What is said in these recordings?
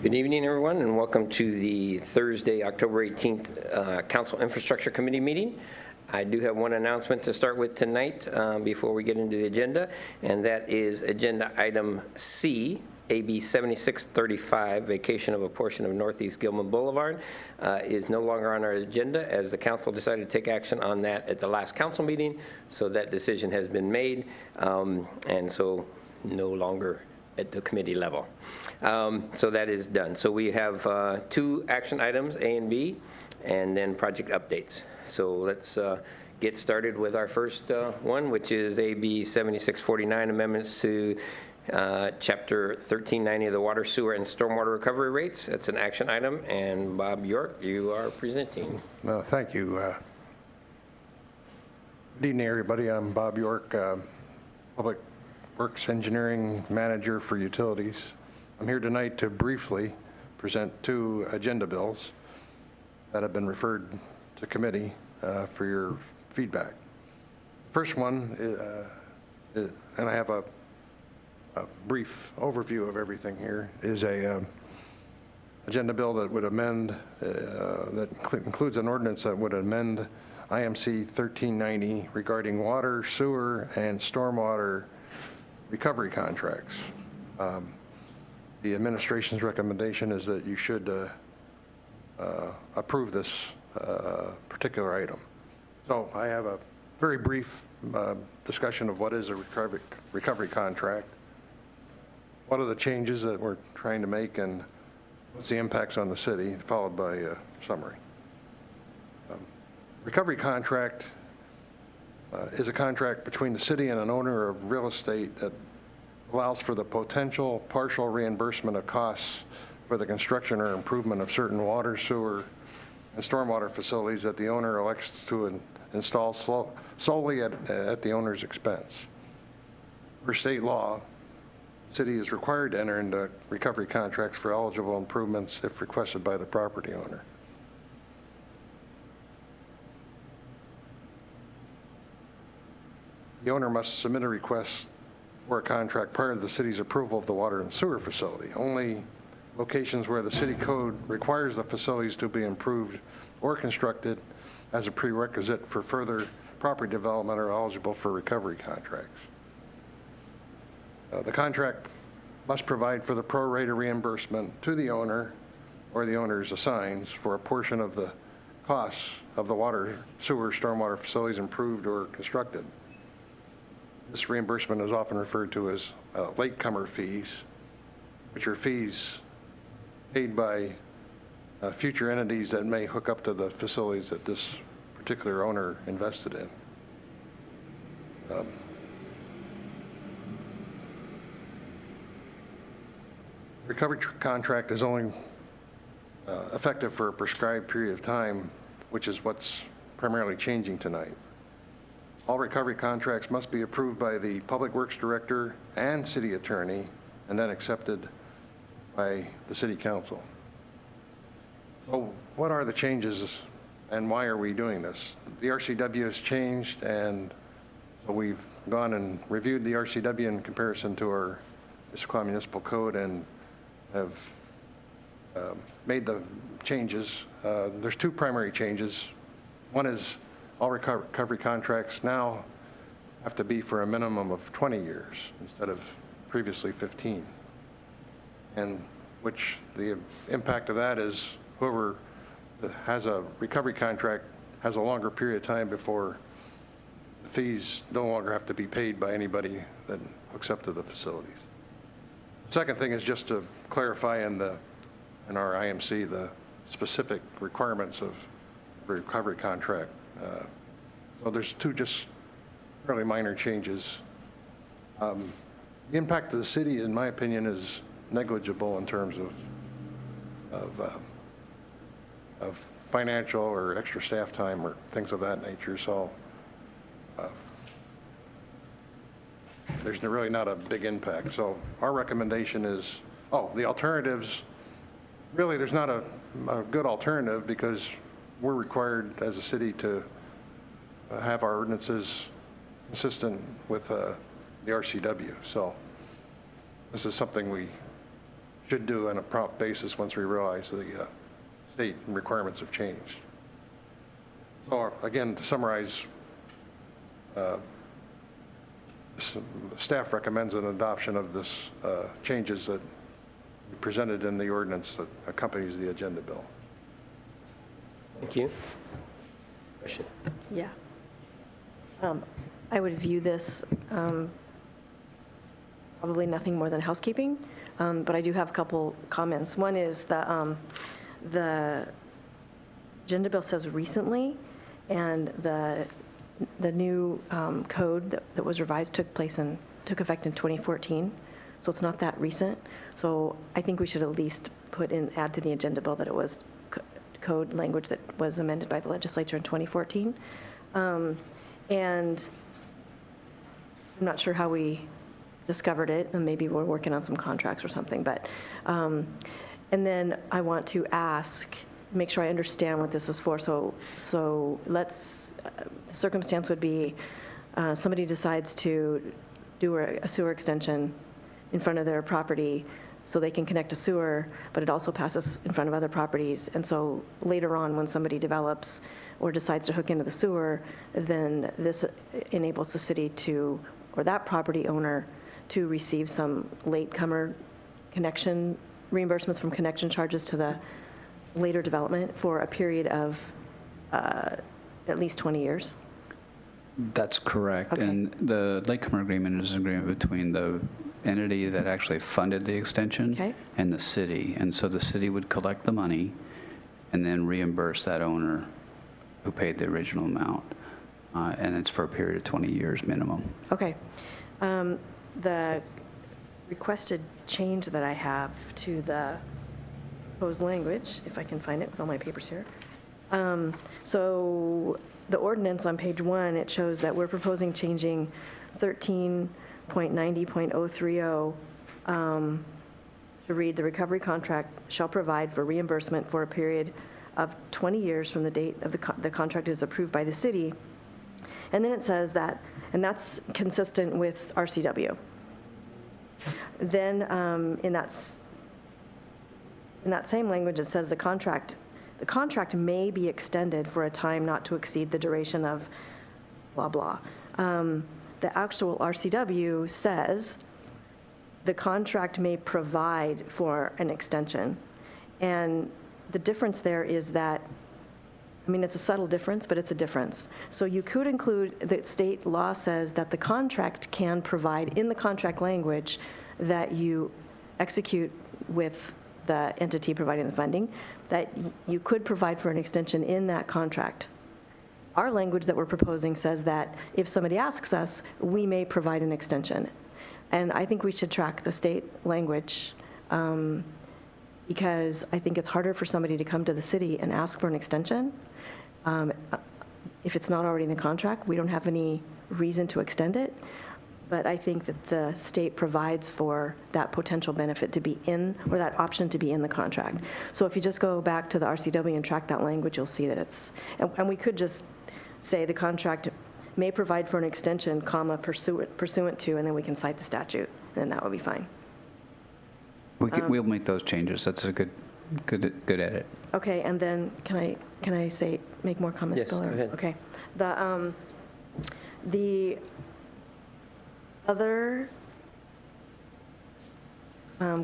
Good evening, everyone, and welcome to the Thursday, October 18th Council Infrastructure Committee meeting. I do have one announcement to start with tonight before we get into the agenda, and that is agenda item C, AB 7635, vacation of a portion of Northeast Gilman Boulevard, is no longer on our agenda as the council decided to take action on that at the last council meeting. So that decision has been made, and so no longer at the committee level. So that is done. So we have two action items, A and B, and then project updates. So let's get started with our first one, which is AB 7649, amendments to Chapter 1390 of the Water, Sewer, and Stormwater Recovery Rates. That's an action item, and Bob York, you are presenting. Well, thank you. Good evening, everybody. I'm Bob York, Public Works Engineering Manager for Utilities. I'm here tonight to briefly present two agenda bills that have been referred to committee for your feedback. First one, and I have a brief overview of everything here, is a agenda bill that would amend, that includes an ordinance that would amend IMC 1390 regarding water, sewer, and stormwater recovery contracts. The administration's recommendation is that you should approve this particular item. So I have a very brief discussion of what is a recovery contract, what are the changes that we're trying to make, and what's the impacts on the city, followed by a summary. Recovery contract is a contract between the city and an owner of real estate that allows for the potential partial reimbursement of costs for the construction or improvement of certain water, sewer, and stormwater facilities that the owner elects to install solely at the owner's expense. Per state law, the city is required to enter into recovery contracts for eligible improvements if requested by the property owner. The owner must submit a request for a contract prior to the city's approval of the water and sewer facility. Only locations where the city code requires the facilities to be improved or constructed as a prerequisite for further property development are eligible for recovery contracts. The contract must provide for the pro rata reimbursement to the owner or the owner's assigns for a portion of the costs of the water, sewer, stormwater facilities improved or constructed. This reimbursement is often referred to as latecomer fees, which are fees paid by future entities that may hook up to the facilities that this particular owner invested in. Recovery contract is only effective for a prescribed period of time, which is what's primarily changing tonight. All recovery contracts must be approved by the Public Works Director and City Attorney and then accepted by the City Council. So what are the changes and why are we doing this? The RCW has changed, and so we've gone and reviewed the RCW in comparison to our Issaquah Municipal Code and have made the changes. There's two primary changes. One is all recovery contracts now have to be for a minimum of 20 years instead of previously 15. And which the impact of that is whoever has a recovery contract has a longer period of time before the fees no longer have to be paid by anybody that hooks up to the facilities. Second thing is just to clarify in our IMC the specific requirements of the recovery contract. So there's two just fairly minor changes. The impact to the city, in my opinion, is negligible in terms of financial or extra staff time or things of that nature. So there's really not a big impact. So our recommendation is, the alternatives, really there's not a good alternative because we're required as a city to have our ordinances consistent with the RCW. So this is something we should do on a prompt basis once we realize the state requirements have changed. So again, to summarize, staff recommends an adoption of this changes that we presented in the ordinance that accompanies the agenda bill. Thank you. Question? Yeah. I would view this probably nothing more than housekeeping, but I do have a couple comments. One is the agenda bill says recently, and the new code that was revised took effect in 2014, so it's not that recent. So I think we should at least add to the agenda bill that it was code language that was amended by the legislature in 2014. And I'm not sure how we discovered it, and maybe we're working on some contracts or something, but, and then I want to make sure I understand what this is for. So let's, the circumstance would be somebody decides to do a sewer extension in front of their property so they can connect a sewer, but it also passes in front of other properties. And so later on, when somebody develops or decides to hook into the sewer, then this enables the city to, or that property owner, to receive some latecomer connection reimbursements from connection charges to the later development for a period of at least 20 years. That's correct. Okay. And the latecomer agreement is an agreement between the entity that actually funded the extension Okay. and the city. And so the city would collect the money and then reimburse that owner who paid the original amount. And it's for a period of 20 years minimum. Okay. The requested change that I have to the proposed language, if I can find it with all my papers here. So the ordinance on page 1, it shows that we're proposing changing 13.90.030 to read, the recovery contract shall provide for reimbursement for a period of 20 years from the date of the contract is approved by the city. And then it says that, and that's consistent with RCW. Then in that same language, it says the contract may be extended for a time not to exceed the duration of blah, blah. The actual RCW says the contract may provide for an extension. And the difference there is that, I mean, it's a subtle difference, but it's a difference. So you could include, the state law says that the contract can provide, in the contract language, that you execute with the entity providing the funding, that you could provide for an extension in that contract. Our language that we're proposing says that if somebody asks us, we may provide an extension. And I think we should track the state language because I think it's harder for somebody to come to the city and ask for an extension. If it's not already in the contract, we don't have any reason to extend it. But I think that the state provides for that potential benefit to be in, or that option to be in the contract. So if you just go back to the RCW and track that language, you'll see that it's, and we could just say the contract may provide for an extension, comma, pursuant to, and then we can cite the statute, and then that would be fine. We'll make those changes. That's a good edit. Okay, and then can I make more comments, Yes, Bill? go ahead. Okay. The other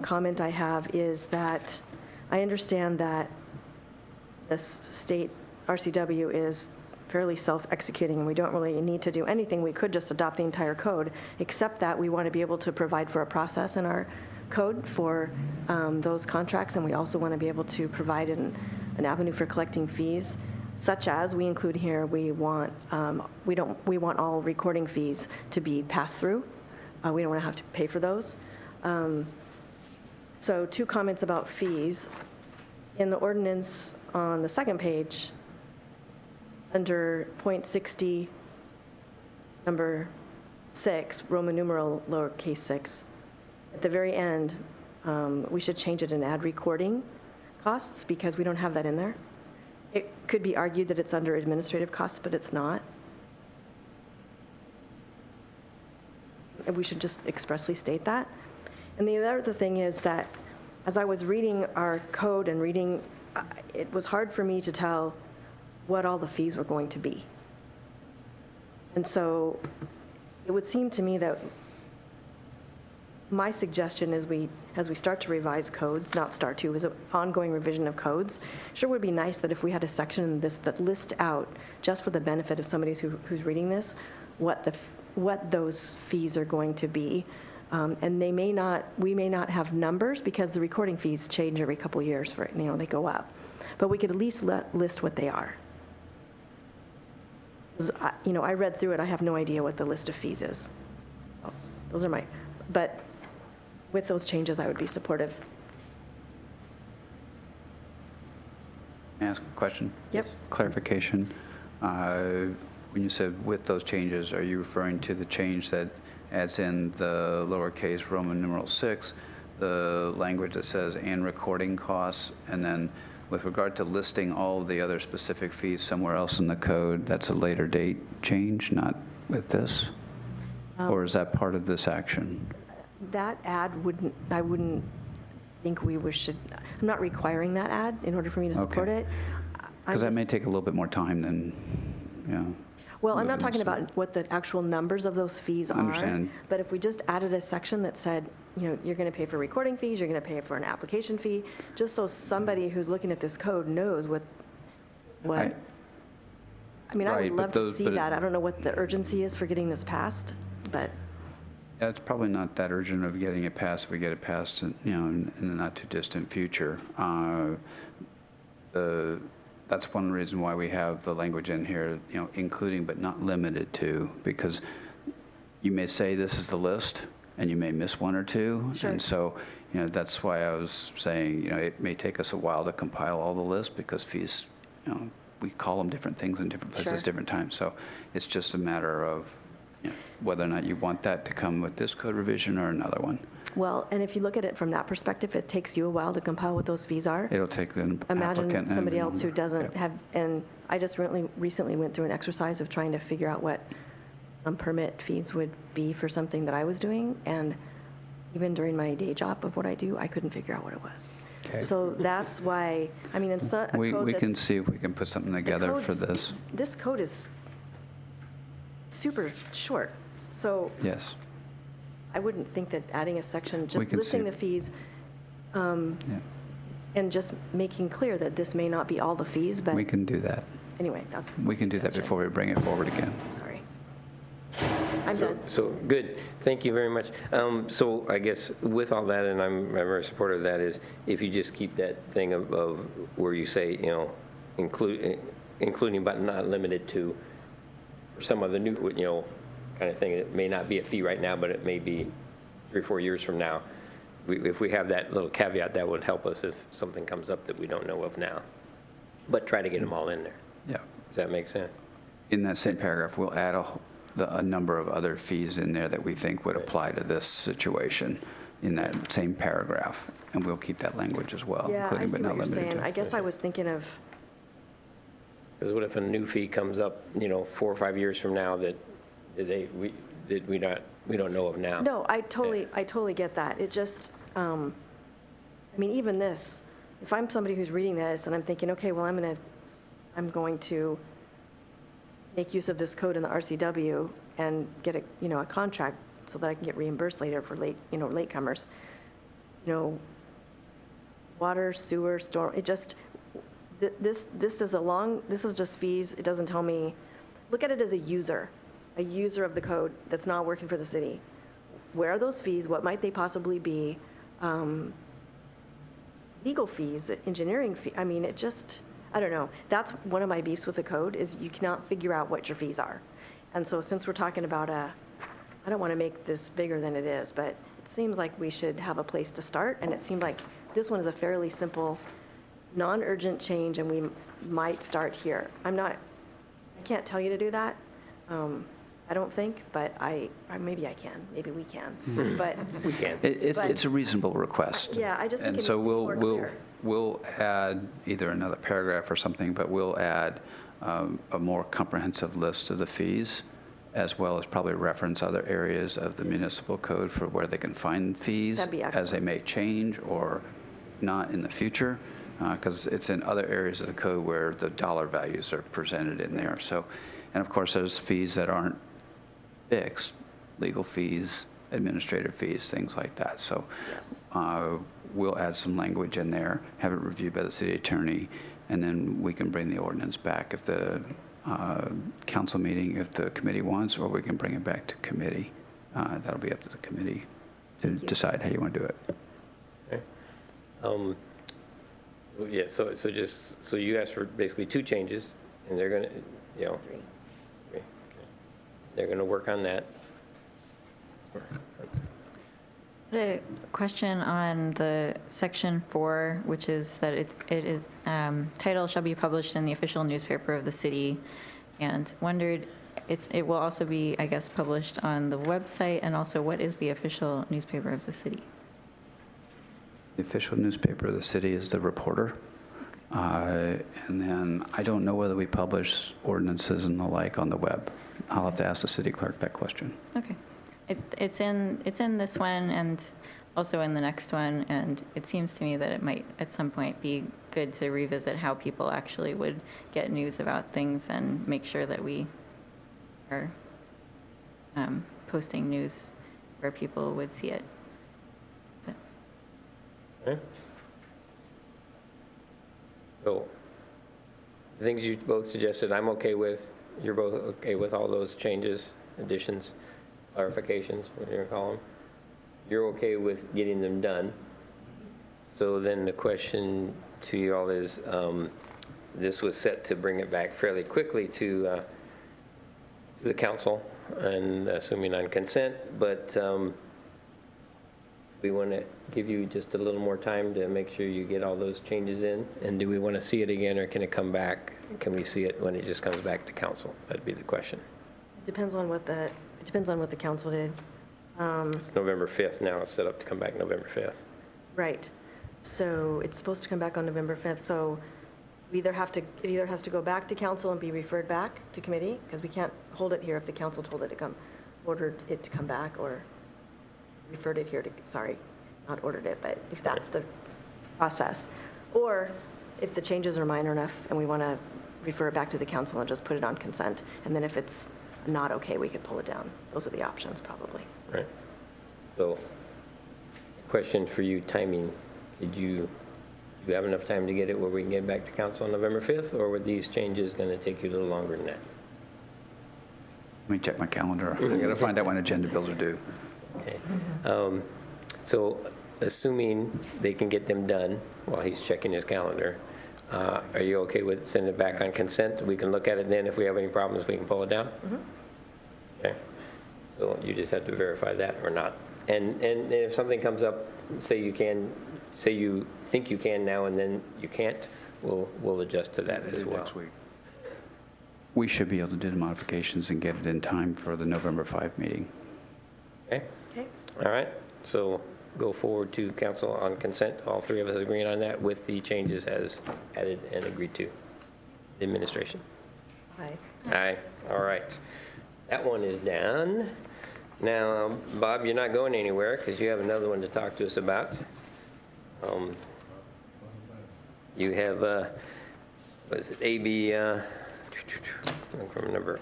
comment I have is that I understand that this state RCW is fairly self-executing, and we don't really need to do anything. We could just adopt the entire code, except that we want to be able to provide for a process in our code for those contracts, and we also want to be able to provide an avenue for collecting fees, such as we include here, we want all recording fees to be passed through. We don't want to have to pay for those. So 2 comments about fees. In the ordinance on the second page, under .60, number 6, Roman numeral lowercase 6, at the very end, we should change it and add recording costs because we don't have that in there. It could be argued that it's under administrative costs, but it's not. And we should just expressly state that. And the other thing is that as I was reading our code and reading, it was hard for me to tell what all the fees were going to be. And so it would seem to me that my suggestion is as we start to revise codes, not start to, is an ongoing revision of codes, sure would be nice that if we had a section in this that lists out, just for the benefit of somebody who's reading this, what those fees are going to be. And we may not have numbers because the recording fees change every couple of years they go up. But we could at least list what they are. 'Cause I read through it, I have no idea what the list of fees is. So those are but with those changes, I would be supportive. May I ask a question? Yep. Clarification. When you said with those changes, are you referring to the change that adds in the lowercase Roman numeral 6, the language that says and recording costs, and then with regard to listing all of the other specific fees somewhere else in the code, that's a later date change, not with this? Or is that part of this action? That ad I wouldn't think should, I'm not requiring that ad in order for me to support Okay. it. Because that may take a little bit more time than, Well, I'm not moving talking this. about what the actual numbers of those fees are. Understand. But if we just added a section that said, you're going to pay for recording fees, you're going to pay for an application fee, just so somebody who's looking at this code knows what. Right. I mean, I Right, would but love to those- see but it- that. I don't know what the urgency is for getting this passed, but Yeah, it's probably not that urgent of getting it passed if we get it passed, in the not-too-distant future. That's one reason why we have the language in here, including but not limited to, because you may say this is the list, and you may miss one or two. Sure. And so, that's why I was saying, it may take us a while to compile all the lists, because fees, we call them different things in different places, Sure. different times. So it's just a matter of whether or not you want that to come with this code revision or another one. well, and if you look at it from that perspective, it takes you a while to compile what those fees are. It'll take the applicant. Imagine and somebody else who everyone. doesn't Yeah. have, and I just recently went through an exercise of trying to figure out what some permit fees would be for something that I was doing, and even during my day job of what I do, I couldn't figure out what it was. Okay. So that's why, I mean, in a code We can that's- see if we can put something the together for code's- this. This code is super short, so Yes. I wouldn't think that adding a section, We just can listing see. the fees Yeah. and just making clear that this may not be all the fees, but We can do that. anyway, that's. We can do that before we bring it forward again. Sorry. I'm So, done. so, good, thank you very much. So I guess with all that, and I'm very supportive of that, is if you just keep that thing of where you say, including but not limited to, for some of the new, kind of thing, it may not be a fee right now, but it may be 3 or 4 years from now. If we have that little caveat, that would help us if something comes up that we don't know of now. But try to get them all in there. Yeah. Does that make sense? In that same paragraph, we'll add a number of other fees in there that we think would apply to this situation in that same paragraph. And we'll keep that language as well, Yeah, I including see but what not you're limited saying. to. I guess I was thinking of, Because what if a new fee comes up, 4 or 5 years from now that we don't know of now? no, I totally get that. It just, I mean, even this, if I'm somebody who's reading this and I'm thinking, okay, well, I'm going to make use of this code in the RCW and get a contract so that I can get reimbursed later for latecomers. Water, sewer, storm, it just, this is just fees. It doesn't tell me, look at it as a user of the code that's not working for the city. Where are those fees? What might they possibly be? Legal fees, engineering fee, I mean, it just, I don't know. That's one of my beefs with the code, is you cannot figure out what your fees are. And so since we're talking about I don't want to make this bigger than it is, but it seems like we should have a place to start, and it seemed like this one is a fairly simple, non-urgent change, and we might start here. I can't tell you to do that, I don't think, but maybe I can, maybe we can, but. We can. It's a reasonable request. Yeah, I just think it And needs so to be more clear. we'll add either another paragraph or something, but we'll add a more comprehensive list of the fees, as well as probably reference other areas of the municipal code for where they can find fees. That'd be as they excellent. may change, or not in the future, because it's in other areas of the code where the dollar values are presented in there. So, and of course, there's fees that aren't fixed, legal fees, administrative fees, things like that. So Yes. we'll add some language in there, have it reviewed by the city attorney, and then we can bring the ordinance back if the council meeting, if the committee wants, or we can bring it back to committee. That'll be up to the committee to decide how you want to do it. Okay. Yeah, so you asked for basically 2 changes, and they're going to, you know. 3. Okay. They're going to work on that. A question on the section 4, which is that it is, title shall be published in the official newspaper of the city, and wondered, it will also be, I guess, published on the website, and also what is the official newspaper of the city? The official newspaper of the city is the Reporter. And then I don't know whether we publish ordinances and the like on the web. I'll have to ask the city clerk that question. Okay. It's in this one and also in the next one, and it seems to me that it might at some point be good to revisit how people actually would get news about things and make sure that we are posting news where people would see it. Okay. So, the things you both suggested, I'm okay with. You're both okay with all those changes, additions, clarifications, what do you call them? You're okay with getting them done. So then the question to you all is, this was set to bring it back fairly quickly to the council, and assuming on consent, but we want to give you just a little more time to make sure you get all those changes in, and do we want to see it again, or can it come back? Can we see it when it just comes back to council? That'd be the question. It depends on what the council did. It's November 5th now, it's set up to come back November 5th. Right. So it's supposed to come back on November 5th, so it either has to go back to council and be referred back to committee, because we can't hold it here if the council ordered it to come back, or referred it here to, sorry, not ordered it, but if that's the process. Or if the changes are minor enough and we want to refer it back to the council and just put it on consent, and then if it's not okay, we could pull it down. Those are the options, probably. Right. So, question for you, timing. Do you have enough time to get it where we can get back to council on November 5th, or were these changes going to take you a little longer than that? Let me check my calendar. I got to find out when agenda bills are due. Okay. So assuming they can get them done while he's checking his calendar, are you okay with sending it back on consent? We can look at it then. If we have any problems, we can pull it down? Mm-hmm. Okay. So you just have to verify that or not. And if something comes up, say you think you can now and then you can't, we'll adjust to that as well. Next week. We should be able to do the modifications and get it in time for the November 5 meeting. Okay? Okay. All right. So go forward to council on consent. All 3 of us agreeing on that with the changes as added and agreed to. The administration. Aye. Aye. All right. That one is done. Now, Bob, you're not going anywhere because you have another one to talk to us about. You have, what is it, AB, I don't remember,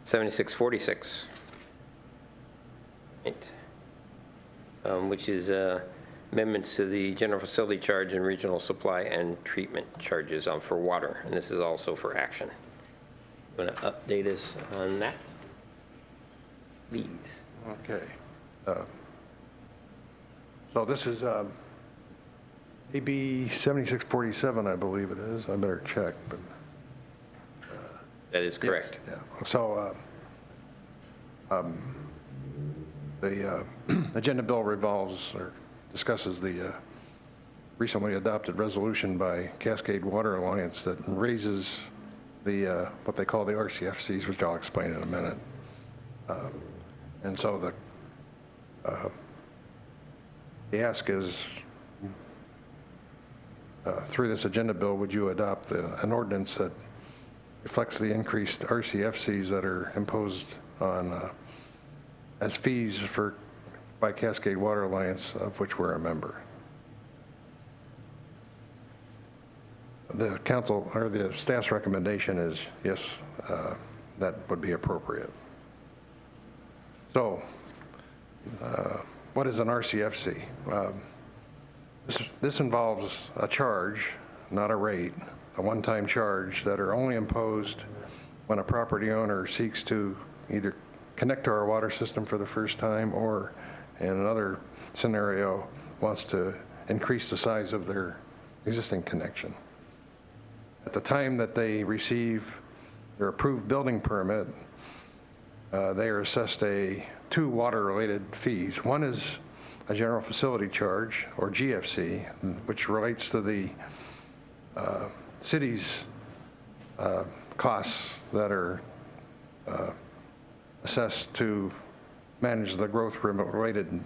7646. Right. Which is amendments to the general facility charge and regional supply and treatment charges for water. And this is also for action. You want to update us on that? Please. Okay. So this is AB 7647, I believe it is. I better check, but. That is correct. Yeah. So the agenda bill revolves or discusses the recently adopted resolution by Cascade Water Alliance that raises the what they call the RCFCs, which I'll explain in a minute. And so the ask is, through this agenda bill, would you adopt an ordinance that reflects the increased RCFCs that are imposed on as fees by Cascade Water Alliance, of which we're a member. the council, or the staff's recommendation is, yes, that would be appropriate. So, what is an RCFC? This involves a charge, not a rate, a one-time charge that are only imposed when a property owner seeks to either connect to our water system for the first time, or in another scenario, wants to increase the size of their existing connection. At the time that they receive their approved building permit, they are assessed two water-related fees. One is a general facility charge, or GFC, which relates to the city's costs that are assessed to manage the growth-related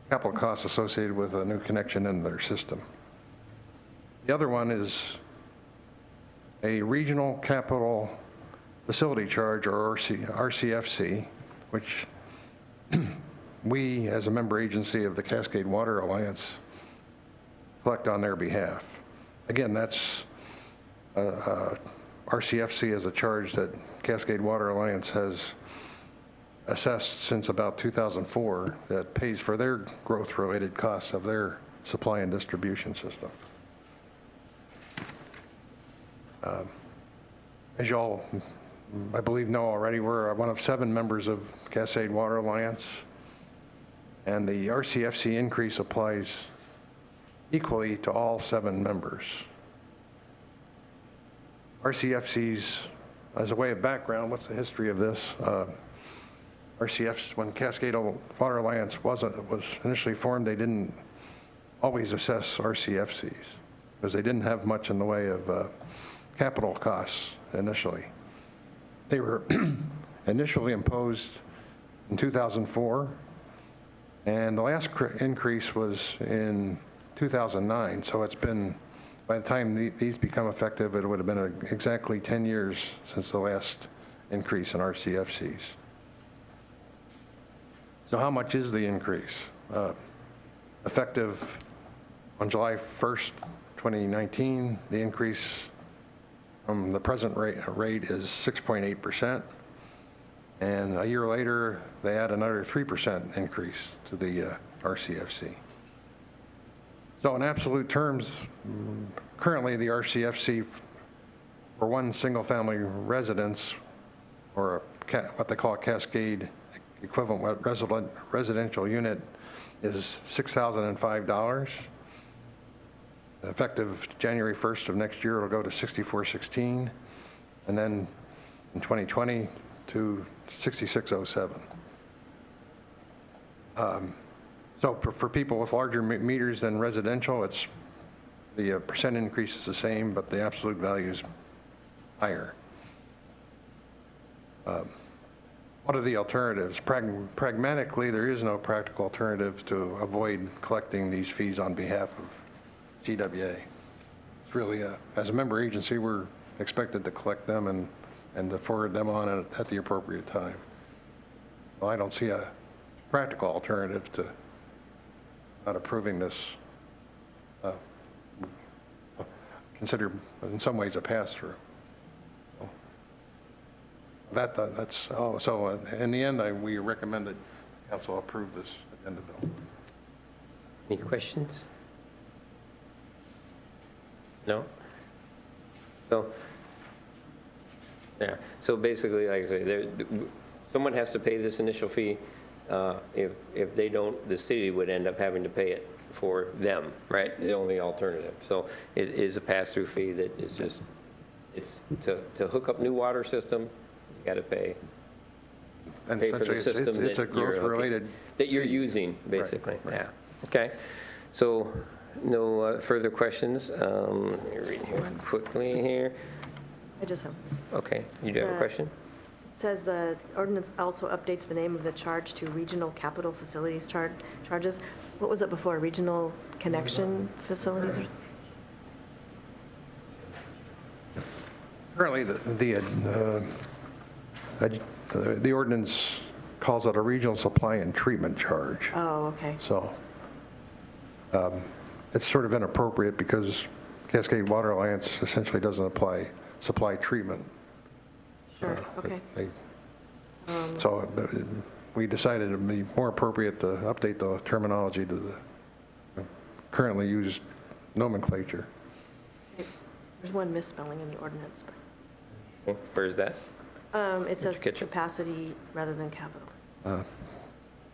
capital costs associated with a new connection in their system. The other one is a regional capital facility charge, or RCFC, which we, as a member agency of the Cascade Water Alliance, collect on their behalf. Again, that's RCFC is a charge that Cascade Water Alliance has assessed since about 2004 that pays for their growth-related costs of their supply and distribution system. As y'all, I believe, know already, we're one of 7 members of Cascade Water Alliance, and the RCFC increase applies equally to all 7 members. RCFCs, as a way of background, what's the history of this? RCFs, when Cascade Water Alliance was initially formed, they didn't always assess RCFCs because they didn't have much in the way of capital costs initially. They were initially imposed in 2004, and the last increase was in 2009. So it's been, by the time these become effective, it would have been exactly 10 years since the last increase in RCFCs. So how much is the increase? Effective on July 1st, 2019, the increase from the present rate is 6.8%. And a year later, they add another 3% increase to the RCFC. So in absolute terms, currently the RCFC for one single-family residence, or what they call a Cascade equivalent residential unit, is $6,005. Effective January 1st of next year, it'll go to $6,416, and then in 2020 to $6,607. So for people with larger meters than residential, it's the percent increase is the same, but the absolute value is higher. What are the alternatives? Pragmatically, there is no practical alternative to avoid collecting these fees on behalf of CWA. It's really, as a member agency, we're expected to collect them and to forward them on at the appropriate time. Well, I don't see a practical alternative to not approving this, considered in some ways a pass-through. So in the end, we recommend that council approve this agenda bill. Any questions? No? So, yeah, so basically, like I say, someone has to pay this initial fee. If they don't, the city would end up having to pay it for them, right? It's the only alternative. So it is a pass-through fee that is just, it's to hook up new water system, you got to pay. And Pay for the essentially, system it's a that you're growth-related that you're fee. using, basically. Right. Yeah. Okay. So no further questions. Let me read here quickly here. I just have, Okay. You do have a question? it says the ordinance also updates the name of the charge to regional capital facilities charges. What was it before? Regional connection facilities? Currently, the ordinance calls it a regional supply and treatment charge. Oh, okay. So it's sort of inappropriate because Cascade Water Alliance essentially doesn't supply treatment. Sure, okay. So we decided it would be more appropriate to update the terminology to the currently used nomenclature. There's one misspelling in the ordinance, but Where's that? it says kitchen? capacity rather than capital.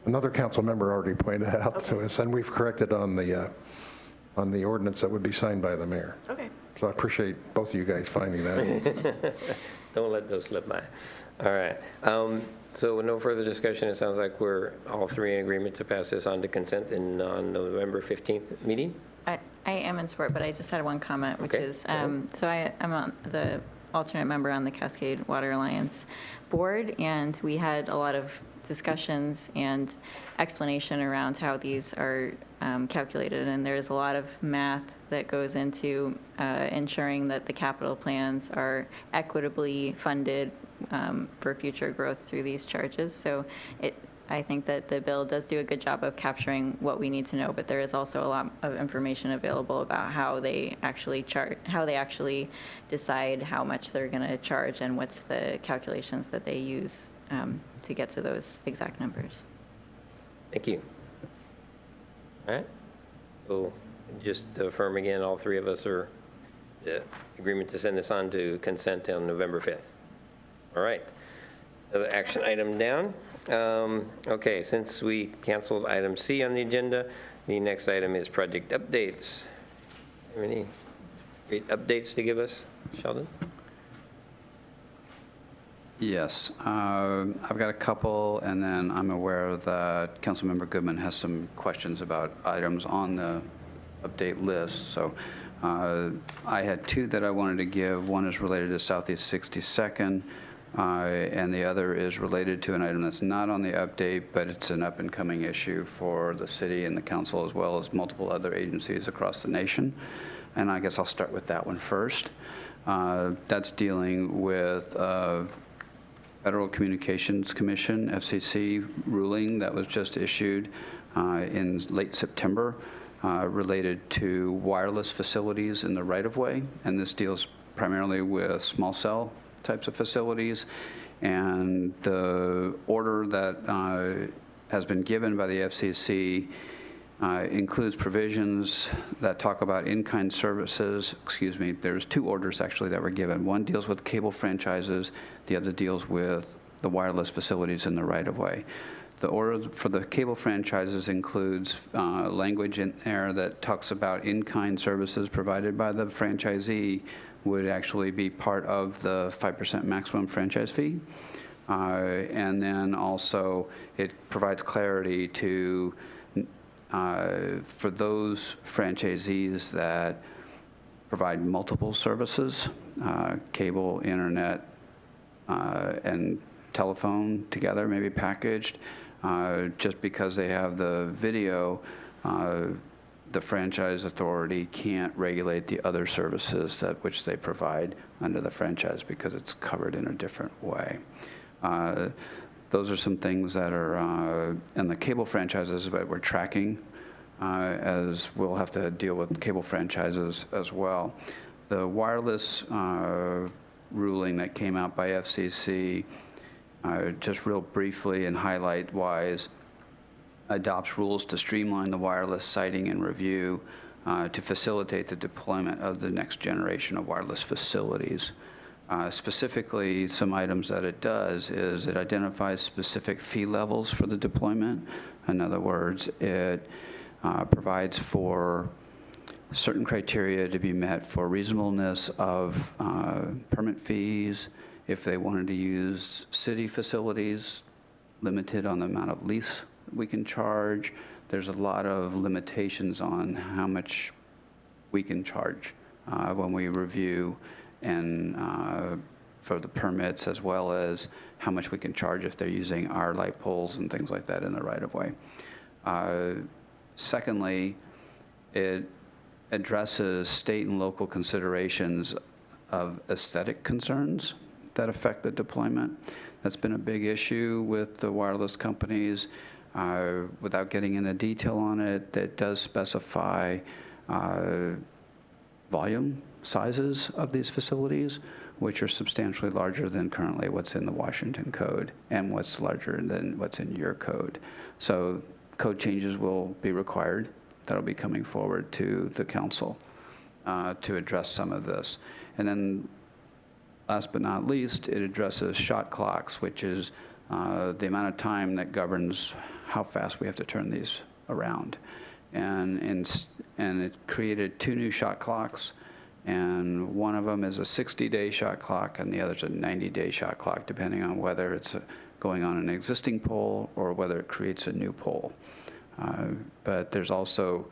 Another council member already pointed that out to us, and we've corrected on the ordinance that would be signed by the mayor. Okay. So I appreciate both of you guys finding that. Don't let those slip by. All right. So with no further discussion, it sounds like we're all three in agreement to pass this on to consent on November 15th meeting? I am in support, but I just had one comment, which Okay, is, go ahead. so I'm on the alternate member on the Cascade Water Alliance board, and we had a lot of discussions and explanation around how these are calculated, and there's a lot of math that goes into ensuring that the capital plans are equitably funded for future growth through these charges. So I think that the bill does do a good job of capturing what we need to know, but there is also a lot of information available about how they actually decide how much they're going to charge and what's the calculations that they use to get to those exact numbers. Thank you. All right. So just to affirm again, all three of us are in agreement to send this on to consent on November 5th. All right. Another action item down. Okay, since we canceled item C on the agenda, the next item is project updates. Have any great updates to give us, Sheldon? Yes, I've got a couple, and then I'm aware that Councilmember Goodman has some questions about items on the update list. So I had two that I wanted to give. One is related to Southeast 62nd, and the other is related to an item that's not on the update, but it's an up-and-coming issue for the city and the council, as well as multiple other agencies across the nation. And I guess I'll start with that one first. That's dealing with Federal Communications Commission, FCC, ruling that was just issued in late September related to wireless facilities in the right-of-way. And this deals primarily with small cell types of facilities. And the order that has been given by the FCC includes provisions that talk about in-kind services. Excuse me, there's two orders actually that were given. One deals with cable franchises, the other deals with the wireless facilities in the right-of-way. The order for the cable franchises includes language in there that talks about in-kind services provided by the franchisee would actually be part of the 5% maximum franchise fee. And then also it provides clarity to for those franchisees that provide multiple services, cable, internet, and telephone together, maybe packaged, just because they have the video, the franchise authority can't regulate the other services that which they provide under the franchise because it's covered in a different way. Those are some things that are in the cable franchises that we're tracking, as we'll have to deal with cable franchises as well. The wireless ruling that came out by FCC, just real briefly and highlight-wise, adopts rules to streamline the wireless siting and review to facilitate the deployment of the next generation of wireless facilities. Specifically, some items that it does is it identifies specific fee levels for the deployment. In other words, it provides for certain criteria to be met for reasonableness of permit fees. If they wanted to use city facilities, limited on the amount of lease we can charge. There's a lot of limitations on how much we can charge when we review and for the permits, as well as how much we can charge if they're using our light poles and things like that in the right-of-way. Secondly, it addresses state and local considerations of aesthetic concerns that affect the deployment. That's been a big issue with the wireless companies. Without getting into detail on it, it does specify volume sizes of these facilities, which are substantially larger than currently what's in the Washington code and what's larger than what's in your code. So code changes will be required. That'll be coming forward to the council to address some of this. And then last but not least, it addresses shot clocks, which is the amount of time that governs how fast we have to turn these around. And it created 2 new shot clocks, and one of them is a 60-day shot clock, and the other's a 90-day shot clock, depending on whether it's going on an existing pole or whether it creates a new pole. But there's also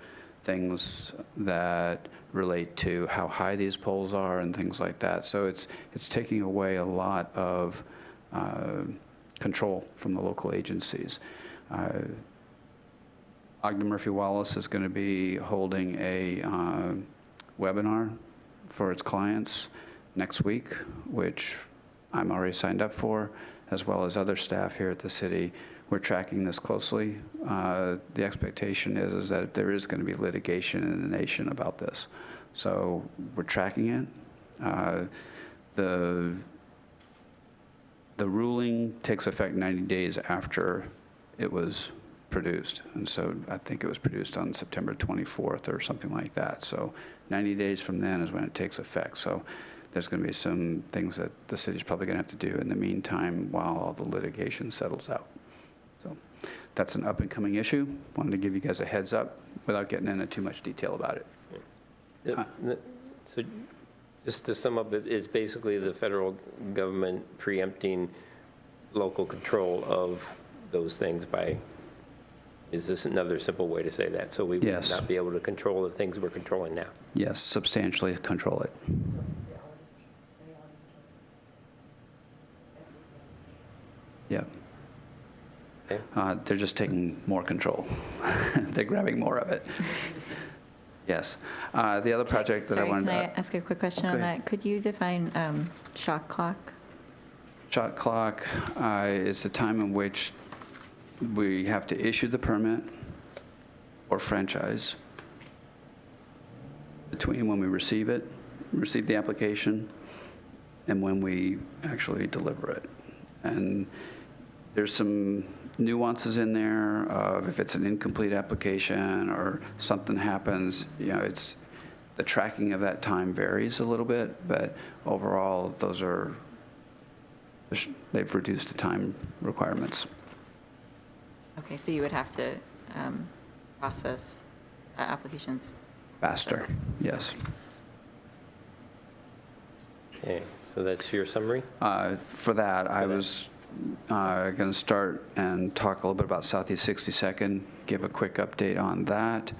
things that relate to how high these poles are and things like that. So it's taking away a lot of control from the local agencies. Ogden Murphy Wallace is going to be holding a webinar for its clients next week, which I'm already signed up for, as well as other staff here at the city. We're tracking this closely. The expectation is that there is going to be litigation in the nation about this. So we're tracking it. The ruling takes effect 90 days after it was produced. And so I think it was produced on September 24th or something like that. So 90 days from then is when it takes effect. So there's going to be some things that the city's probably going to have to do in the meantime while all the litigation settles out. So that's an up-and-coming issue. Wanted to give you guys a heads up without getting into too much detail about it. So just to sum up, it is basically the federal government preempting local control of those things by, is this another simple way to say that? So we would Yes. not be able to control the things we're controlling now. Yes, substantially control it. Yep. Okay. They're just taking more control. They're grabbing more of it. Yes. The other project that I Sorry, wanted can I to... ask a quick question on Go ahead. that? Could you define shot clock? Shot clock is the time in which we have to issue the permit or franchise between when we receive the application, and when we actually deliver it. And there's some nuances in there of if it's an incomplete application or something happens, it's the tracking of that time varies a little bit, but overall, they've reduced the time requirements. Okay, so you would have to process applications Faster, yes. Okay, so that's your summary? For that, I was going to start and talk a little bit about Southeast 62nd, give a quick update on that.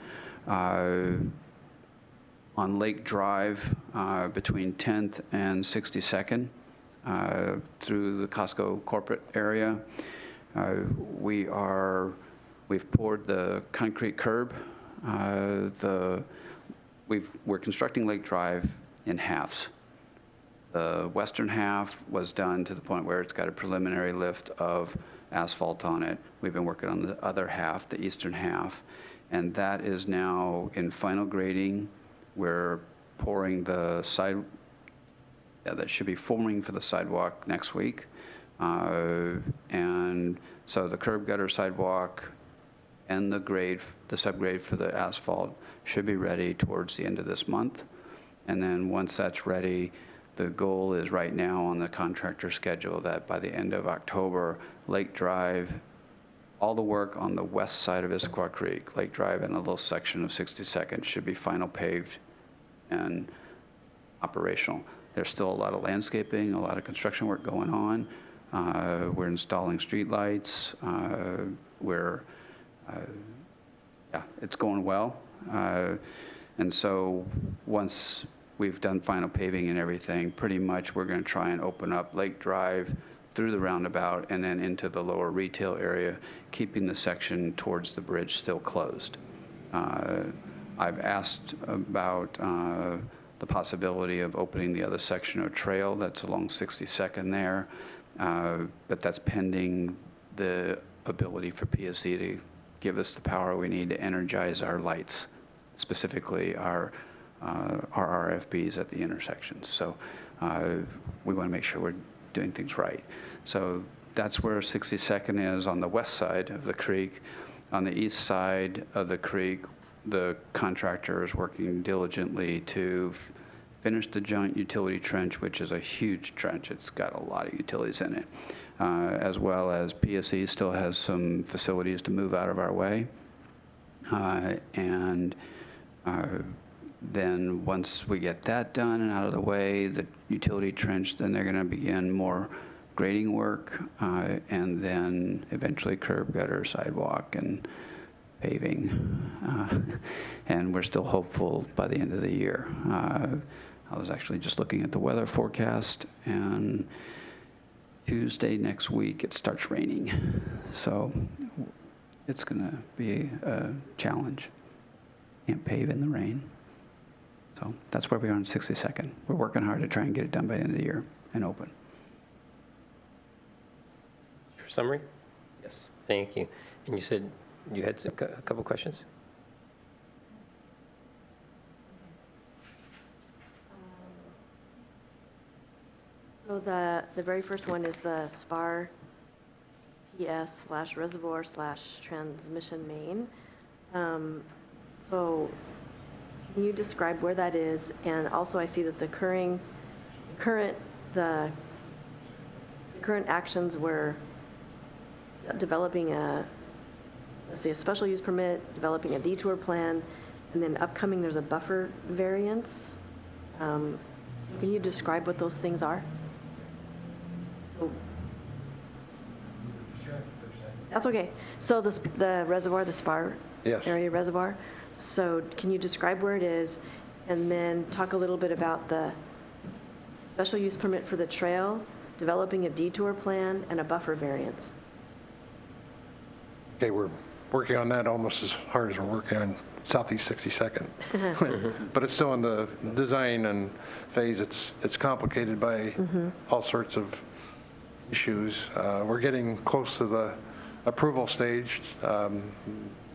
On Lake Drive, between 10th and 62nd, through the Costco corporate area, we've poured the concrete curb. We're constructing Lake Drive in halves. The western half was done to the point where it's got a preliminary lift of asphalt on it. We've been working on the other half, the eastern half, and that is now in final grading. We're pouring the that should be forming for the sidewalk next week. And so the curb gutter sidewalk and the subgrade for the asphalt should be ready towards the end of this month. And then once that's ready, the goal is right now on the contractor schedule that by the end of October, Lake Drive, all the work on the west side of Issaquah Creek, Lake Drive and a little section of 62nd should be final paved and operational. There's still a lot of landscaping, a lot of construction work going on. We're installing streetlights. It's going well. And so once we've done final paving and everything, pretty much we're going to try and open up Lake Drive through the roundabout and then into the lower retail area, keeping the section towards the bridge still closed. I've asked about the possibility of opening the other section of trail that's along 62nd there, but that's pending the ability for PSC to give us the power we need to energize our lights, specifically our our RFBs at the intersections. So we want to make sure we're doing things right. So that's where 62nd is on the west side of the creek. On the east side of the creek, the contractor is working diligently to finish the joint utility trench, which is a huge trench. It's got a lot of utilities in it, as well as PSE still has some facilities to move out of our way. Then once we get that done and out of the way, the utility trench, then they're going to begin more grading work, and then eventually curb, gutter, sidewalk, and paving. And we're still hopeful by the end of the year. I was actually just looking at the weather forecast, and Tuesday next week it starts raining. So it's going to be a challenge. Can't pave in the rain. So that's where we are on 62nd. We're working hard to try and get it done by the end of the year and open. Your summary? Yes. Thank you. And you said you had a couple questions? So the very first one is the SPAR PS/reservoir/transmission main. So can you describe where that is? And also I see that the current actions were developing a special use permit, developing a detour plan, and then upcoming there's a buffer variance. So can you describe what those things are? So that's okay. So the reservoir, the SPAR Yes. area reservoir. So can you describe where it is, and then talk a little bit about the special use permit for the trail, developing a detour plan, and a buffer variance? Okay, we're working on that almost as hard as we're working on Southeast 62nd. But it's still in the design and phase. It's complicated by all sorts of issues. We're getting close to the approval stage.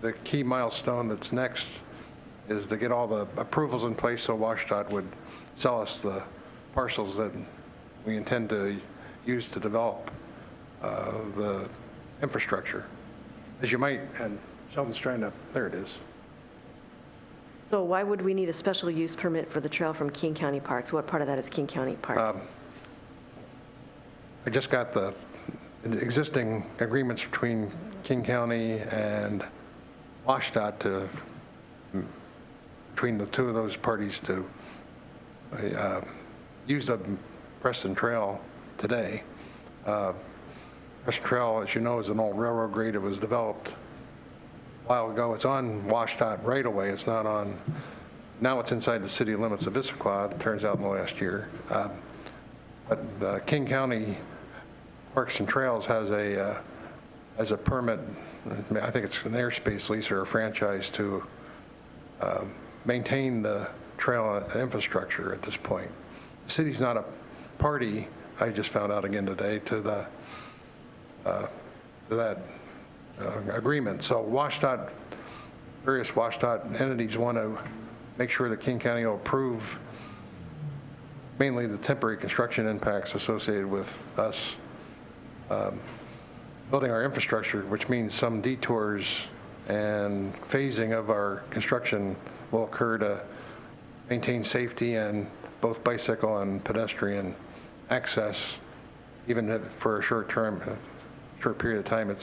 The key milestone that's next is to get all the approvals in place so WashDOT would sell us the parcels that we intend to use to develop the infrastructure. As you might, and Sheldon's trying to, there it is. So why would we need a special use permit for the trail from King County Parks? What part of that is King County Park? I just got the existing agreements between King County and WashDOT between the two of those parties to use the Preston Trail today. Preston Trail, as you know, is an old railroad grade. It was developed a while ago. It's on WashDOT right away. It's not on, now it's inside the city limits of Issaquah, it turns out in the last year. But King County Parks and Trails has a permit, I think it's an airspace lease or a franchise to maintain the trail infrastructure at this point. The city's not a party, I just found out again today, to that agreement. So WashDOT, various WashDOT entities want to make sure that King County will approve mainly the temporary construction impacts associated with us building our infrastructure, which means some detours and phasing of our construction will occur to maintain safety and both bicycle and pedestrian access, even if for a short period of time,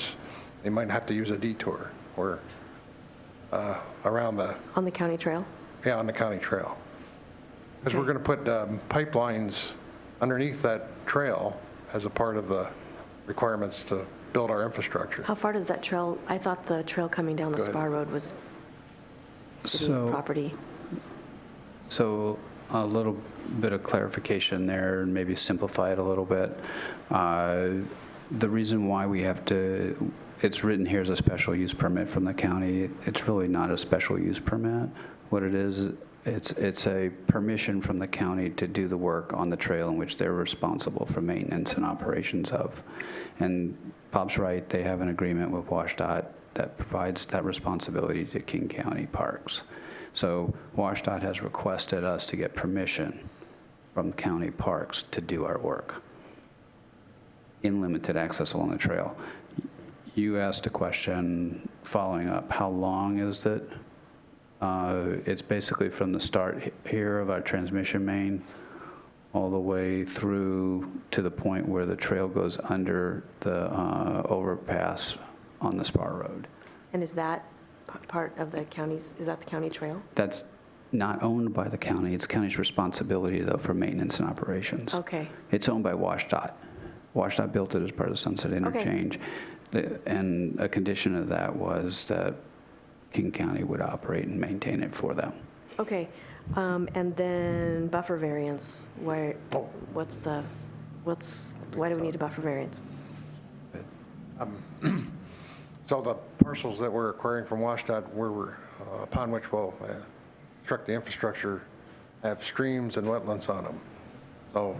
they might have to use a detour or around the... On the county trail? Yeah, on the county trail. Because we're going to put pipelines underneath that trail as a part of the requirements to build our infrastructure. How far does that trail, I thought the trail coming down the Spar Road was city property. So a little bit of clarification there, and maybe simplify it a little bit. The reason why we have to, it's written here as a special use permit from the county. It's really not a special use permit. What it is, it's a permission from the county to do the work on the trail in which they're responsible for maintenance and operations of. And Bob's right, they have an agreement with WashDOT that provides that responsibility to King County Parks. So WashDOT has requested us to get permission from county parks to do our work in limited access along the trail. You asked a question following up, how long is it? It's basically from the start here of our transmission main all the way through to the point where the trail goes under the overpass on the Spar Road. And is that part of the county's, is that the county trail? That's not owned by the county. It's county's responsibility, though, for maintenance and operations. Okay. It's owned by WashDOT. WashDOT built it as part of Sunset Interchange. And a condition of that was that King County would operate and maintain it for them. Okay, and then buffer variance, why do we need a buffer variance? So the parcels that we're acquiring from WashDOT, upon which we'll construct the infrastructure, have streams and wetlands on them. So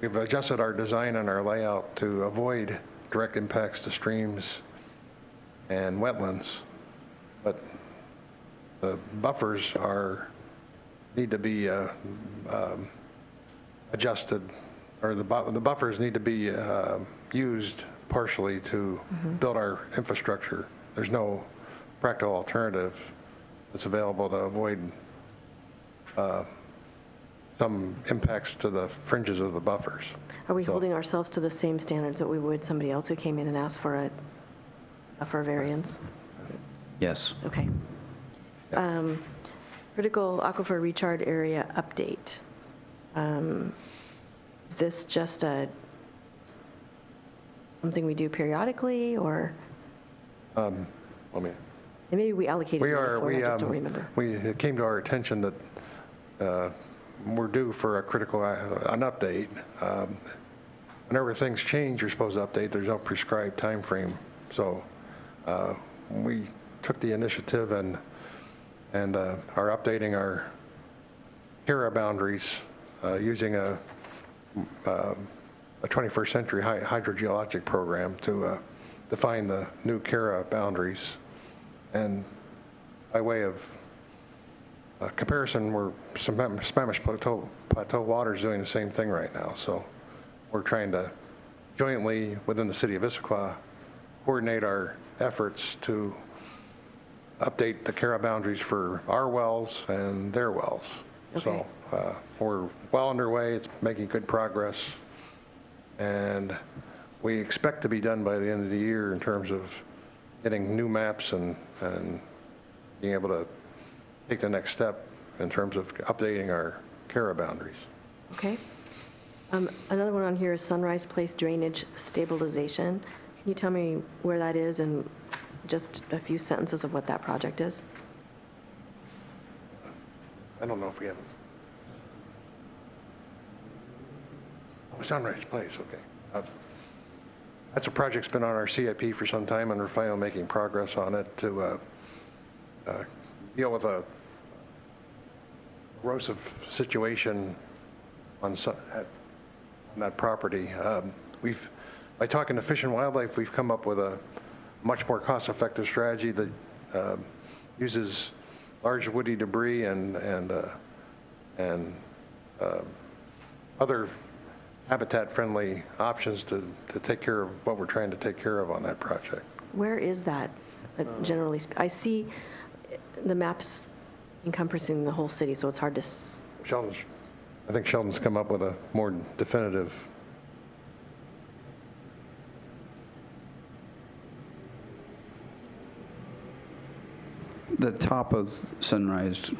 we've adjusted our design and our layout to avoid direct impacts to streams and wetlands, but the buffers need to be adjusted, or the buffers need to be used partially to build our infrastructure. There's no practical alternative that's available to avoid some impacts to the fringes of the buffers. Are we So- holding ourselves to the same standards that we would somebody else who came in and asked for a buffer variance? Yes. Okay. Critical aquifer recharge area update. Is this just something we do periodically, or Let me. maybe we allocated money for it, I just don't remember. It came to our attention that we're due for an update. Whenever things change, you're supposed to update. There's no prescribed time frame. So we took the initiative and are updating our CARA boundaries using a 21st century hydrogeologic program to define the new CARA boundaries. And by way of comparison, Spanish Plateau Water is doing the same thing right now. So we're trying to jointly, within the city of Issaquah, coordinate our efforts to update the CARA boundaries for our wells and their wells. Okay. So we're well underway. It's making good progress. And we expect to be done by the end of the year in terms of getting new maps and being able to take the next step in terms of updating our CARA boundaries. Okay. Another one on here is Sunrise Place drainage stabilization. Can you tell me where that is and just a few sentences of what that project is? I don't know if we have. Oh, Sunrise Place, okay. That's a project's been on our CIP for some time, and we're finally making progress on it to deal with a erosive situation on that property. By talking to Fish and Wildlife, we've come up with a much more cost-effective strategy that uses large woody debris and other habitat-friendly options to take care of what we're trying to take care of on that project. Where is that generally? I see the maps encompassing the whole city, so it's hard to, I think Sheldon's come up with a more definitive. The top of Sunrise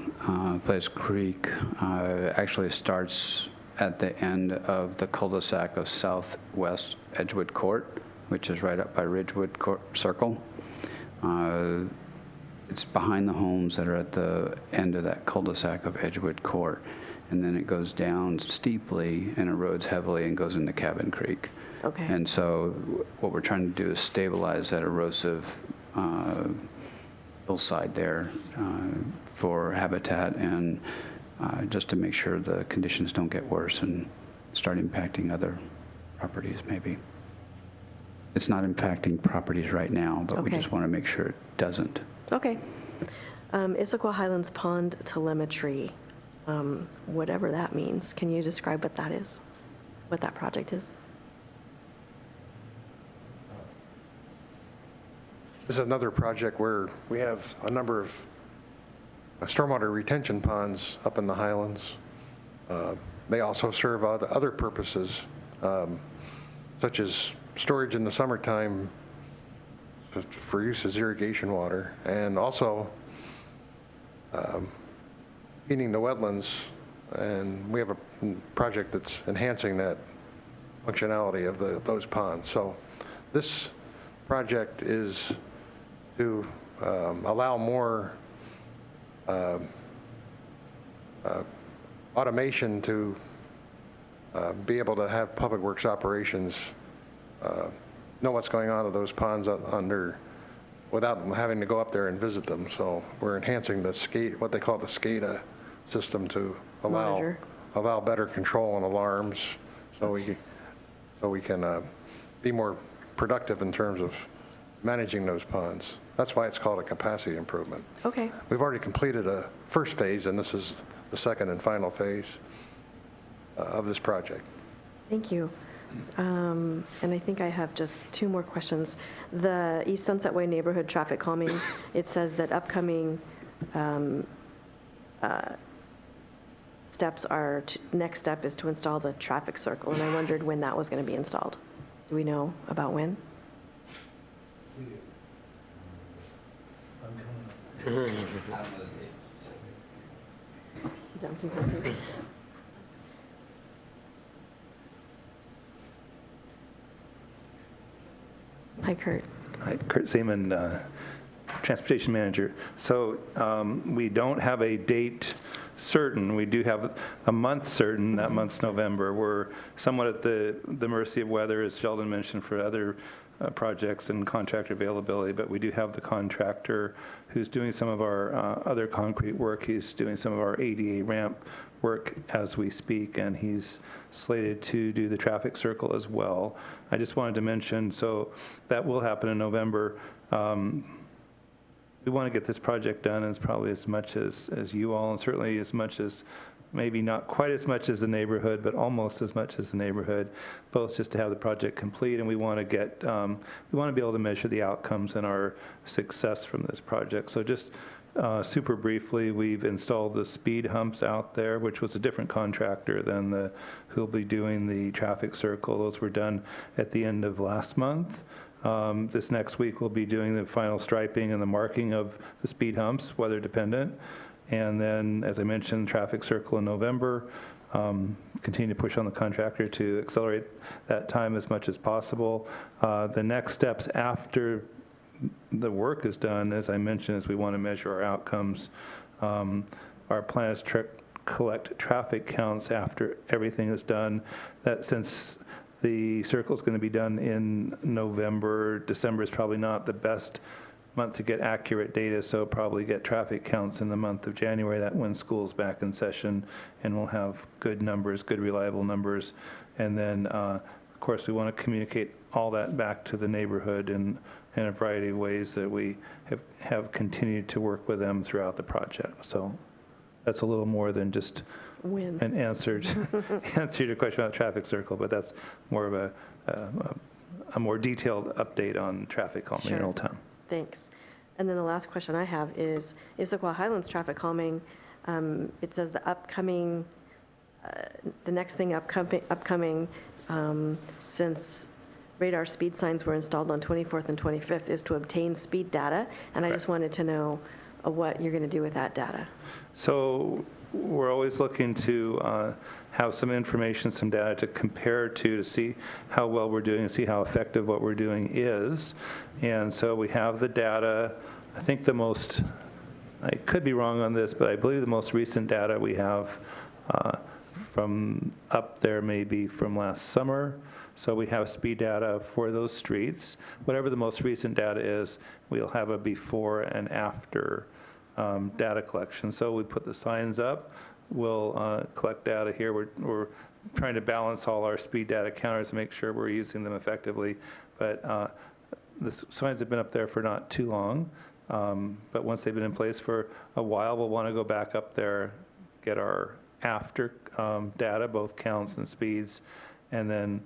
Place Creek actually starts at the end of the cul-de-sac of Southwest Edgewood Court, which is right up by Ridgewood Circle. It's behind the homes that are at the end of that cul-de-sac of Edgewood Court. And then it goes down steeply and erodes heavily and goes into Cabin Creek. okay. And so what we're trying to do is stabilize that erosive hillside there for habitat and just to make sure the conditions don't get worse and start impacting other properties maybe. It's not impacting properties right now, but we Okay. just want to make sure it doesn't. Okay. Issaquah Highlands Pond telemetry, whatever that means. Can you describe what that is? What that project is? This is another project where we have a number of stormwater retention ponds up in the Highlands. They also serve other purposes, such as storage in the summertime for use as irrigation water, and also feeding the wetlands. And we have a project that's enhancing that functionality of those ponds. So this project is to allow more automation to be able to have public works operations know what's going on at those ponds without having to go up there and visit them. So we're enhancing what they call the SCADA system to Monitor. allow better control and alarms, so we can be more productive in terms of managing those ponds. That's why it's called a capacity improvement. Okay. We've already completed a first phase, and this is the second and final phase of this project. Thank you. And I think I have just two more questions. The East Sunset Way neighborhood traffic calming, it says that upcoming steps are, next step is to install the traffic circle, and I wondered when that was going to be installed. Do we know about when? Is that what you heard too? Hi, Kurt. Hi, Kurt Seaman, Transportation Manager. So we don't have a date certain. We do have a month certain. That month's November. We're somewhat at the mercy of weather, as Sheldon mentioned, for other projects and contractor availability, but we do have the contractor who's doing some of our other concrete work. He's doing some of our ADA ramp work as we speak, and he's slated to do the traffic circle as well. I just wanted to mention, so that will happen in November. We want to get this project done as probably as much as you all, and certainly as much as, maybe not quite as much as the neighborhood, but almost as much as the neighborhood, both just to have the project complete, and we want to get, we want to be able to measure the outcomes and our success from this project. So just super briefly, we've installed the speed humps out there, which was a different contractor than who'll be doing the traffic circle. Those were done at the end of last month. This next week, we'll be doing the final striping and the marking of the speed humps, weather dependent. And then, as I mentioned, traffic circle in November. Continue to push on the contractor to accelerate that time as much as possible. The next steps after the work is done, as I mentioned, is we want to measure our outcomes. Our plan is to collect traffic counts after everything is done. That since the circle is going to be done in November, December is probably not the best month to get accurate data, so probably get traffic counts in the month of January, that when school's back in session, and we'll have good numbers, good reliable numbers. And then, of course, we want to communicate all that back to the neighborhood in a variety of ways that we have continued to work with them throughout the project. So that's a little more than just When? an answer to your question about traffic circle, but that's more of a more detailed update on traffic calming in Sure. Old Town. Thanks. And then the last question I have is Issaquah Highlands traffic calming. It says the upcoming, the next thing upcoming, since radar speed signs were installed on 24th and 25th, is to obtain speed data. And I just wanted to know what you're going to do with that data. So we're always looking to have some information, some data to compare to see how well we're doing and see how effective what we're doing is. And so we have the data. I think I could be wrong on this, but I believe the most recent data we have from up there may be from last summer. So we have speed data for those streets. Whatever the most recent data is, we'll have a before and after data collection. So we put the signs up. We'll collect data here. We're trying to balance all our speed data counters to make sure we're using them effectively. But the signs have been up there for not too long. But once they've been in place for a while, we'll want to go back up there, get our after data, both counts and speeds, and then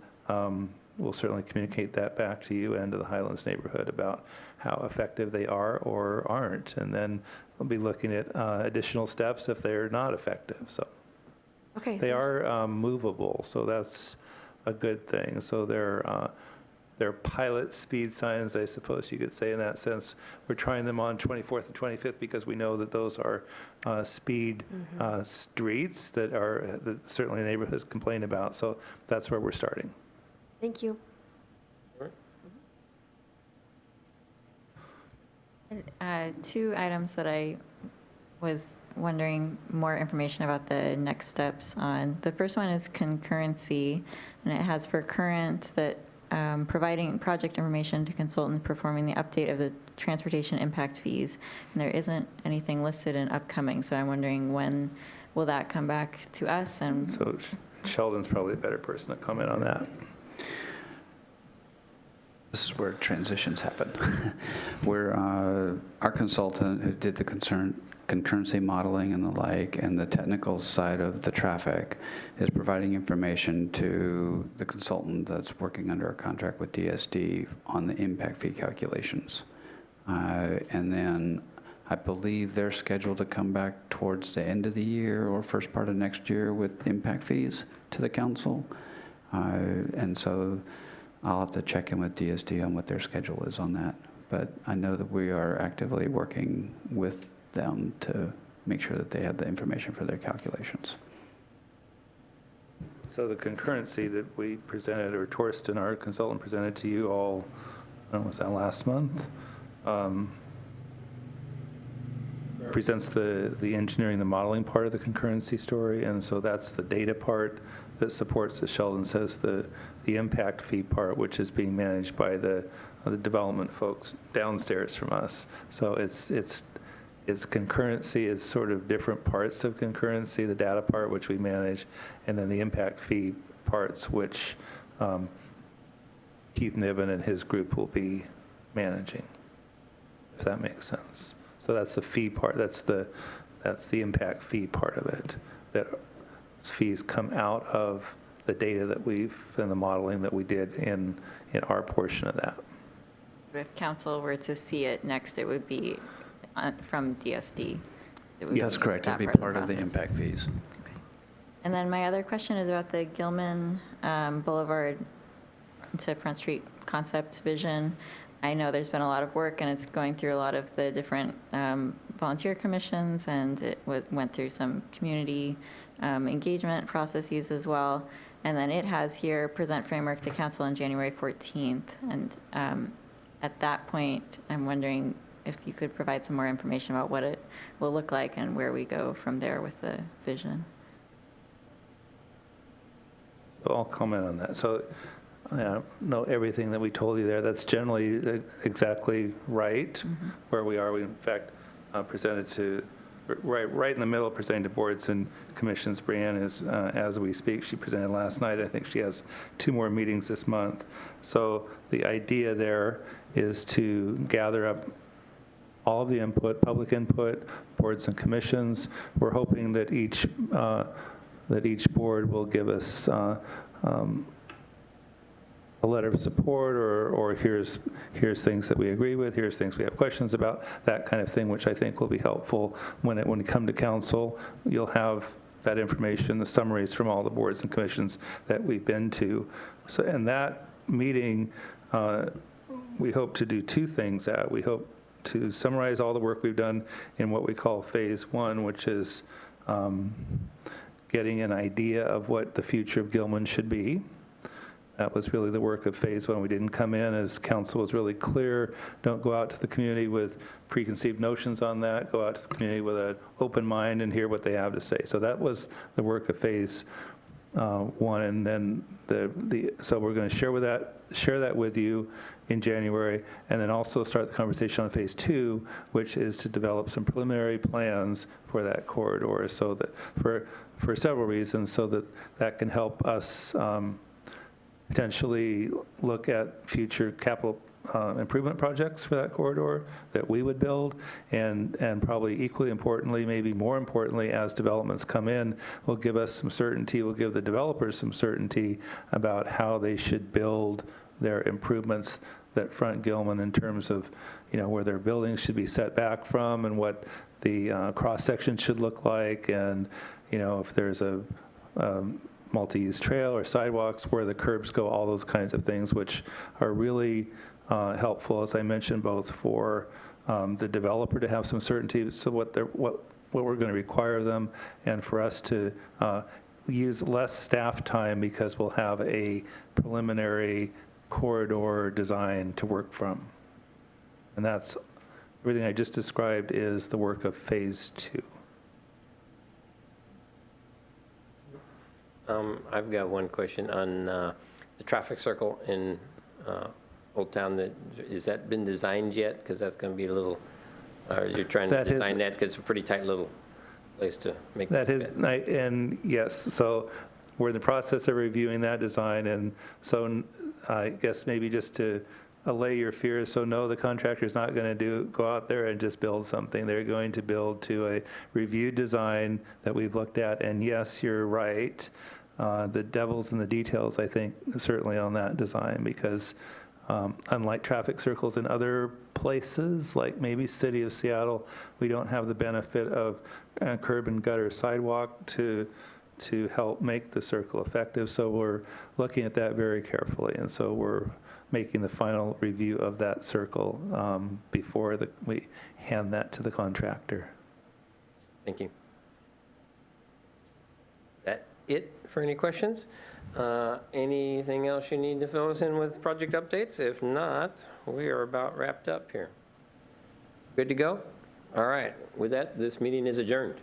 we'll certainly communicate that back to you and to the Highlands neighborhood about how effective they are or aren't. And then we'll be looking at additional steps if they're not effective. So Okay. they are movable, so that's a good thing. So they're pilot speed signs, I suppose you could say in that sense. We're trying them on 24th and 25th because we know that those are speed streets that certainly neighborhoods complain about. So that's where we're starting. Thank you. Two items that I was wondering more information about the next steps on. The first one is concurrency, and it has for current that providing project information to consultant performing the update of the transportation impact fees. And there isn't anything listed in upcoming, so I'm wondering when will that come back to us? And So Sheldon's probably a better person to comment on that. This is where transitions happen. Where our consultant who did the concurrency modeling and the like, and the technical side of the traffic, is providing information to the consultant that's working under a contract with DSD on the impact fee calculations. And then I believe they're scheduled to come back towards the end of the year or first part of next year with impact fees to the council. And so I'll have to check in with DSD on what their schedule is on that. But I know that we are actively working with them to make sure that they have the information for their calculations. So the concurrency that we presented, or Torsten, our consultant, presented to you all, I don't know, was that last month? Presents the engineering, the modeling part of the concurrency story, and so that's the data part that supports, as Sheldon says, the impact fee part, which is being managed by the development folks downstairs from us. So it's concurrency is sort of different parts of concurrency, the data part, which we manage, and then the impact fee parts, which Keith Niven and his group will be managing, if that makes sense. So that's the fee part, that's the impact fee part of it, that fees come out of the data that and the modeling that we did in our portion of that. if council were to see it next, it would be from DSD. That's correct. It'd be that part of the process. impact fees. Okay. And then my other question is about the Gilman Boulevard to Front Street concept vision. I know there's been a lot of work, and it's going through a lot of the different volunteer commissions, and it went through some community engagement processes as well. And then it has here, present framework to council on January 14th. And at that point, I'm wondering if you could provide some more information about what it will look like and where we go from there with the vision. So I'll comment on that. So I don't know everything that we told you there. That's generally exactly right where we are. We, in fact, presented to, right in the middle, presenting to boards and commissions. Brianne is, as we speak, she presented last night. I think she has 2 more meetings this month. So the idea there is to gather up all of the input, public input, boards and commissions. We're hoping that each board will give us a letter of support, or here's things that we agree with, here's things we have questions about, that kind of thing, which I think will be helpful when you come to council. You'll have that information, the summaries from all the boards and commissions that we've been to. So in that meeting, we hope to do 2 things. We hope to summarize all the work we've done in what we call phase 1, which is getting an idea of what the future of Gilman should be. That was really the work of phase 1. We didn't come in as council was really clear. Don't go out to the community with preconceived notions on that. Go out to the community with an open mind and hear what they have to say. So that was the work of phase 1. And then so we're going to share that with you in January, and then also start the conversation on phase 2, which is to develop some preliminary plans for that corridor, so that for several reasons, so that can help us potentially look at future capital improvement projects for that corridor that we would build, and probably equally importantly, maybe more importantly, as developments come in, will give us some certainty, will give the developers some certainty about how they should build their improvements that front Gilman in terms of, where their buildings should be set back from and what the cross-section should look like, and, if there's a multi-use trail or sidewalks, where the curbs go, all those kinds of things, which are really helpful, as I mentioned, both for the developer to have some certainty, so what we're going to require of them, and for us to use less staff time because we'll have a preliminary corridor design to work from. And that's, everything I just described is the work of Phase 2. I've got one question on the traffic circle in Old Town. Has that been designed yet? Because that's going to be a little, you're trying to design that because it's a pretty tight little place to make that That is, fit. and yes, so we're in the process of reviewing that design, and so I guess maybe just to allay your fears, so no, the contractor's not going to go out there and just build something. They're going to build to a reviewed design that we've looked at, and yes, you're right. The devil's in the details, I think, certainly on that design, because unlike traffic circles in other places, like maybe City of Seattle, we don't have the benefit of curb and gutter sidewalk to help make the circle effective. So we're looking at that very carefully, and so we're making the final review of that circle before we hand that to the contractor. Thank you. That it for any questions? Anything else you need to fill us in with project updates? If not, we are about wrapped up here. Good to go? All right. With that, this meeting is adjourned.